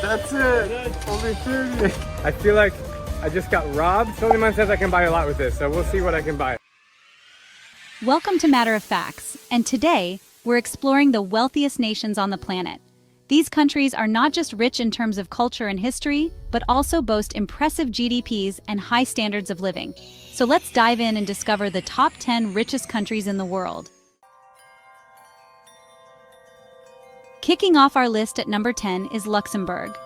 That's it. Only 30. I feel like I just got robbed. Soliman says I can buy a lot with this, so we'll see what I can buy. Welcome to Matter of Facts, and today we're exploring the wealthiest nations on the planet. These countries are not just rich in terms of culture and history, but also boast impressive GDPs and high standards of living. So let's dive in and discover the top 10 richest countries in the world. Kicking off our list at number 10 is Luxembourg.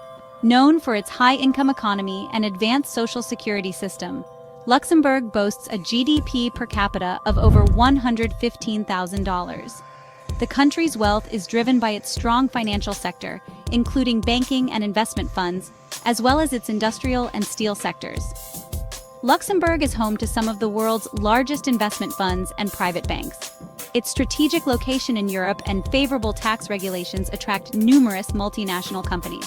Known for its high-income economy and advanced social security system, Luxembourg boasts a GDP per capita of over $115,000. The country's wealth is driven by its strong financial sector, including banking and investment funds, as well as its industrial and steel sectors. Luxembourg is home to some of the world's largest investment funds and private banks. Its strategic location in Europe and favorable tax regulations attract numerous multinational companies.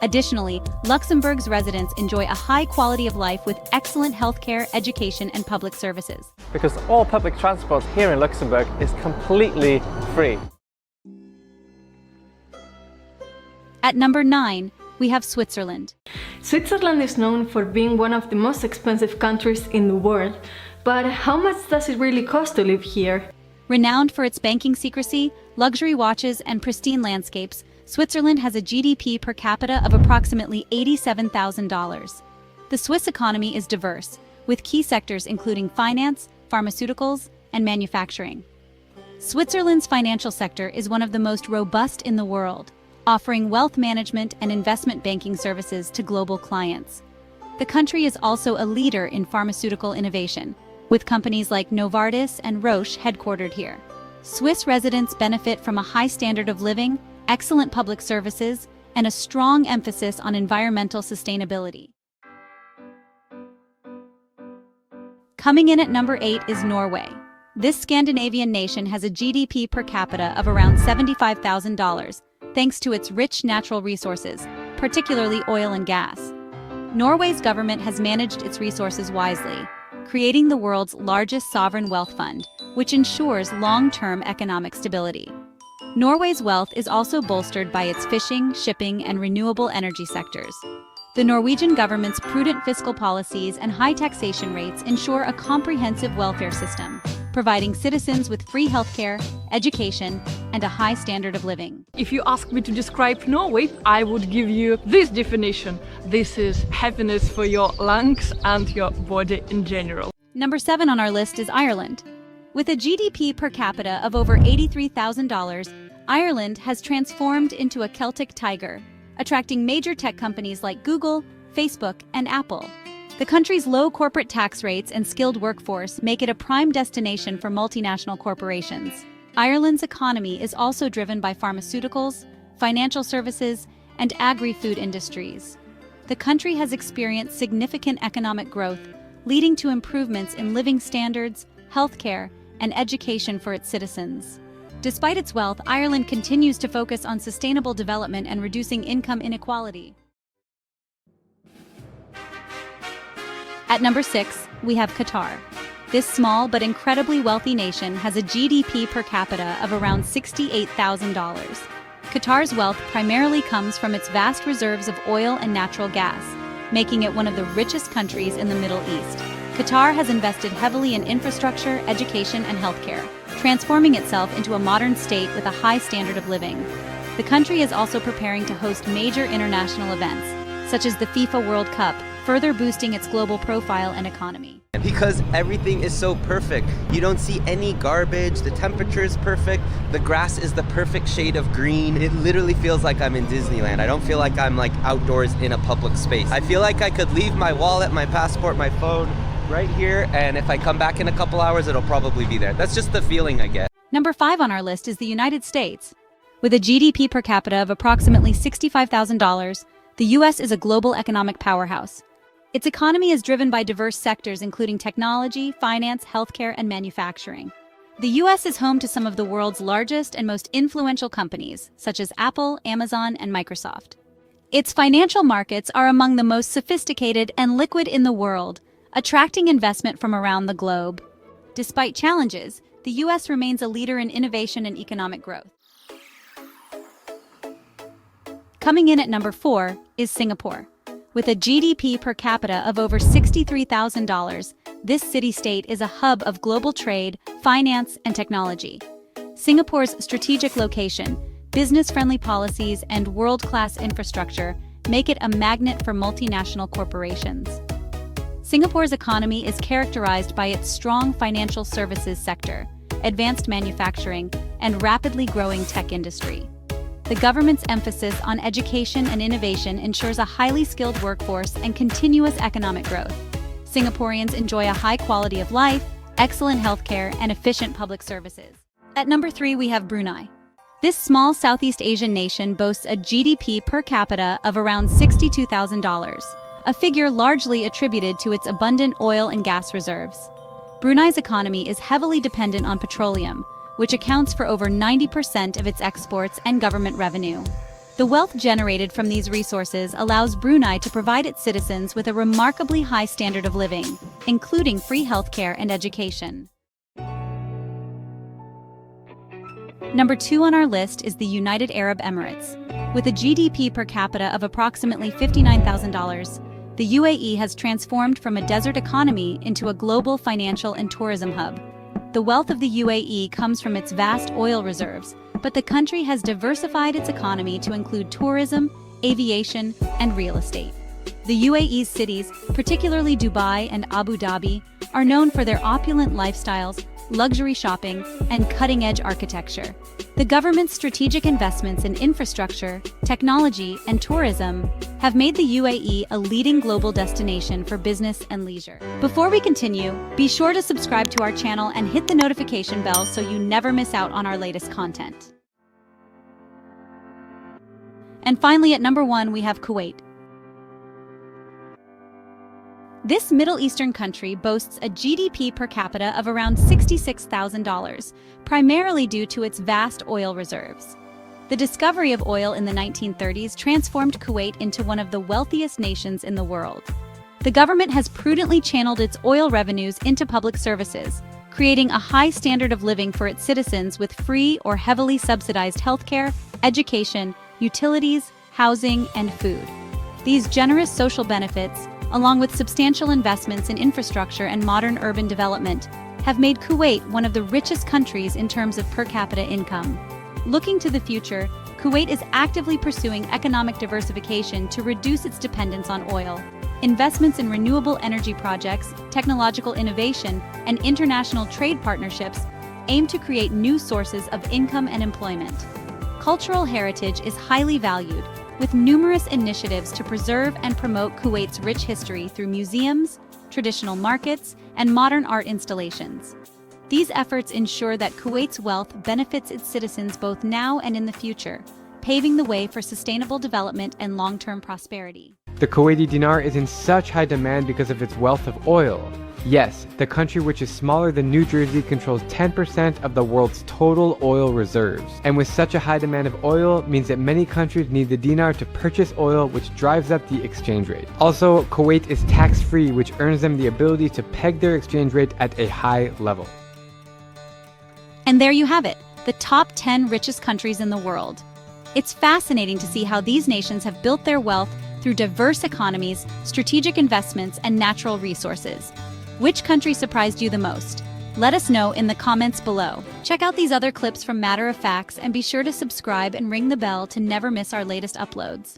Additionally, Luxembourg's residents enjoy a high quality of life with excellent healthcare, education, and public services. Because all public transport here in Luxembourg is completely free. At number 9, we have Switzerland. Switzerland is known for being one of the most expensive countries in the world, but how much does it really cost to live here? Renowned for its banking secrecy, luxury watches, and pristine landscapes, Switzerland has a GDP per capita of approximately $87,000. The Swiss economy is diverse, with key sectors including finance, pharmaceuticals, and manufacturing. Switzerland's financial sector is one of the most robust in the world, offering wealth management and investment banking services to global clients. The country is also a leader in pharmaceutical innovation, with companies like Novartis and Roche headquartered here. Swiss residents benefit from a high standard of living, excellent public services, and a strong emphasis on environmental sustainability. Coming in at number 8 is Norway. This Scandinavian nation has a GDP per capita of around $75,000, thanks to its rich natural resources, particularly oil and gas. Norway's government has managed its resources wisely, creating the world's largest sovereign wealth fund, which ensures long-term economic stability. Norway's wealth is also bolstered by its fishing, shipping, and renewable energy sectors. The Norwegian government's prudent fiscal policies and high taxation rates ensure a comprehensive welfare system, providing citizens with free healthcare, education, and a high standard of living. If you ask me to describe Norway, I would give you this definition. This is happiness for your lungs and your body in general. Number 7 on our list is Ireland. With a GDP per capita of over $83,000, Ireland has transformed into a Celtic tiger, attracting major tech companies like Google, Facebook, and Apple. The country's low corporate tax rates and skilled workforce make it a prime destination for multinational corporations. Ireland's economy is also driven by pharmaceuticals, financial services, and agri-food industries. The country has experienced significant economic growth, leading to improvements in living standards, healthcare, and education for its citizens. Despite its wealth, Ireland continues to focus on sustainable development and reducing income inequality. At number 6, we have Qatar. This small but incredibly wealthy nation has a GDP per capita of around $68,000. Qatar's wealth primarily comes from its vast reserves of oil and natural gas, making it one of the richest countries in the Middle East. Qatar has invested heavily in infrastructure, education, and healthcare, transforming itself into a modern state with a high standard of living. The country is also preparing to host major international events, such as the FIFA World Cup, further boosting its global profile and economy. Because everything is so perfect. You don't see any garbage, the temperature is perfect, the grass is the perfect shade of green. It literally feels like I'm in Disneyland. I don't feel like I'm like outdoors in a public space. I feel like I could leave my wallet, my passport, my phone right here, and if I come back in a couple hours, it'll probably be there. That's just the feeling I get. Number 5 on our list is the United States. With a GDP per capita of approximately $65,000, the U.S. is a global economic powerhouse. Its economy is driven by diverse sectors including technology, finance, healthcare, and manufacturing. The U.S. is home to some of the world's largest and most influential companies, such as Apple, Amazon, and Microsoft. Its financial markets are among the most sophisticated and liquid in the world, attracting investment from around the globe. Despite challenges, the U.S. remains a leader in innovation and economic growth. Coming in at number 4 is Singapore. With a GDP per capita of over $63,000, this city-state is a hub of global trade, finance, and technology. Singapore's strategic location, business-friendly policies, and world-class infrastructure make it a magnet for multinational corporations. Singapore's economy is characterized by its strong financial services sector, advanced manufacturing, and rapidly growing tech industry. The government's emphasis on education and innovation ensures a highly skilled workforce and continuous economic growth. Singaporeans enjoy a high quality of life, excellent healthcare, and efficient public services. At number 3, we have Brunei. This small Southeast Asian nation boasts a GDP per capita of around $62,000, a figure largely attributed to its abundant oil and gas reserves. Brunei's economy is heavily dependent on petroleum, which accounts for over 90% of its exports and government revenue. The wealth generated from these resources allows Brunei to provide its citizens with a remarkably high standard of living, including free healthcare and education. Number 2 on our list is the United Arab Emirates. With a GDP per capita of approximately $59,000, the UAE has transformed from a desert economy into a global financial and tourism hub. The wealth of the UAE comes from its vast oil reserves, but the country has diversified its economy to include tourism, aviation, and real estate. The UAE's cities, particularly Dubai and Abu Dhabi, are known for their opulent lifestyles, luxury shopping, and cutting-edge architecture. The government's strategic investments in infrastructure, technology, and tourism have made the UAE a leading global destination for business and leisure. Before we continue, be sure to subscribe to our channel and hit the notification bell so you never miss out on our latest content. And finally, at number 1, we have Kuwait. This Middle Eastern country boasts a GDP per capita of around $66,000, primarily due to its vast oil reserves. The discovery of oil in the 1930s transformed Kuwait into one of the wealthiest nations in the world. The government has prudently channeled its oil revenues into public services, creating a high standard of living for its citizens with free or heavily subsidized healthcare, education, utilities, housing, and food. These generous social benefits, along with substantial investments in infrastructure and modern urban development, have made Kuwait one of the richest countries in terms of per capita income. Looking to the future, Kuwait is actively pursuing economic diversification to reduce its dependence on oil. Investments in renewable energy projects, technological innovation, and international trade partnerships aim to create new sources of income and employment. Cultural heritage is highly valued, with numerous initiatives to preserve and promote Kuwait's rich history through museums, traditional markets, and modern art installations. These efforts ensure that Kuwait's wealth benefits its citizens both now and in the future, paving the way for sustainable development and long-term prosperity. The Kuwaiti dinar is in such high demand because of its wealth of oil. Yes, the country, which is smaller than New Jersey, controls 10% of the world's total oil reserves. And with such a high demand of oil means that many countries need the dinar to purchase oil, which drives up the exchange rate. Also, Kuwait is tax-free, which earns them the ability to peg their exchange rate at a high level. And there you have it, the top 10 richest countries in the world. It's fascinating to see how these nations have built their wealth through diverse economies, strategic investments, and natural resources. Which country surprised you the most? Let us know in the comments below. Check out these other clips from Matter of Facts and be sure to subscribe and ring the bell to never miss our latest uploads.